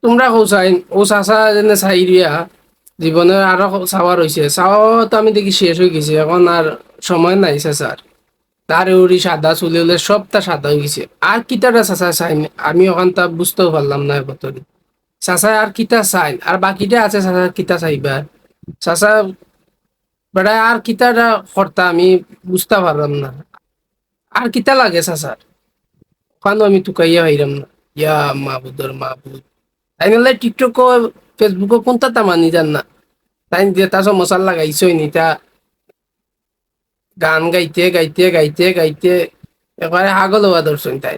তোমরা কৌসাইন ও চাচা যেনে চাই দিয়া জীবনে আরো চাওয়ার হয়েছে চাওয়া তো আমি দেখি শেষ হয়ে গেছে এখন আর সময় নাই চাচার তার উড়ি সাদা চুলে উলে সবটা সাদা হয়ে গেছে আর কিতাটা চাচা চাইন আমি ওখান তা বুঝতেও পারলাম না বতরে চাচা আর কিতা চাইন আর বাকিটা আছে চাচা কিতা চাইবা চাচা বেড়ায় আর কিতাটা কর্তা আমি বুঝতে পারলাম না আর কিতা লাগে চাচার ওখানেও আমি টুকাইয়া হইলাম না ইয়া মাহবুদর মাহবুদ তাই নাহলে টিকটক ফেসবুক কোনটা তামানি জান না তাই দিয়ে তা সব মশাল লাগাইছই নি তা গান গাইতে গাইতে গাইতে গাইতে এবারে হাগল হওয়া দর্শন তাই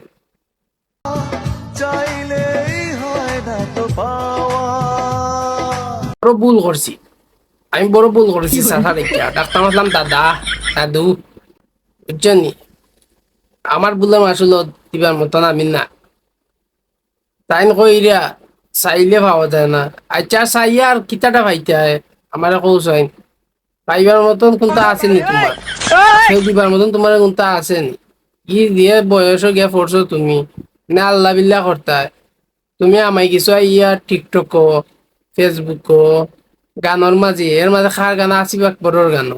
বড় ভুল করছি আমি বড় ভুল করেছি চাচা দেখিয়া ডাক্তার মাসলাম দাদা দাদু বুঝছেন নি আমার বললাম আসলে দিবার মতন আমি না তাই কইরা চাইলে পাওয়া যায় না আচ্ছা চাইয়া আর কিতাটা পাইতে হয় আমার কৌশাইন পাইবার মতন কোনটা আসেনি তোমার সেই দিবার মতন তোমার কোনটা আসেনি ই দিয়ে বয়সও গিয়া পড়ছো তুমি না আল্লাহ বিল্লাহ করতায় তুমি আমায় কিছু ইয়া টিকটক ফেসবুক গানের মাঝে এর মাঝে খার গান আসিব আকবরের গান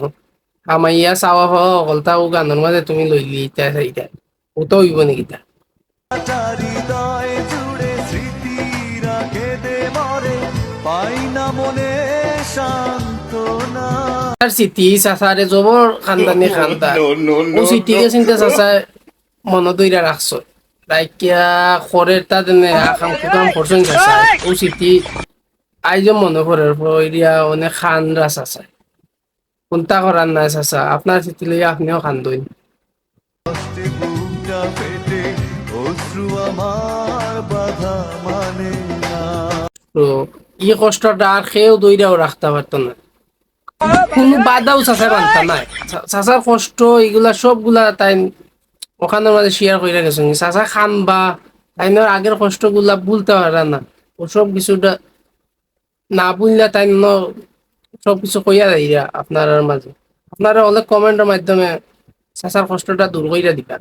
আমায় ইয়া চাওয়া হওয়া অকলতা ও গানের মাঝে তুমি লইলি ইটা সেইটা ও তো হইব নাকি তা আর স্মৃতি চাচারে জবর খানদানি খানদান ও স্মৃতিকে চিন্তা চাচায় মনে দইরা রাখছো রাইকিয়া খরের তা দেনে আকাম কুকাম করছেন চাচা ও স্মৃতি আইজ মনে করার পরিয়া অনেক খান রা চাচা কোনটা করার নাই চাচা আপনার স্মৃতি লইয়া আপনিও খান দইন তো ই কষ্টটা আর খেয়েও দইরাও রাখতে পারতো না কোনো বাধাও চাচা মানতা নাই চাচার কষ্ট এগুলা সবগুলা তাই ওখানের মাঝে শেয়ার করে গেছে চাচা খান বা তাই না আগের কষ্ট গুলা ভুলতে পারে না ও সব কিছুটা না বুঝলে তাই সব কিছু কইয়া দেয় আপনার মাঝে আপনারা অনেক কমেন্টের মাধ্যমে চাচার কষ্টটা দূর কইরা দিবা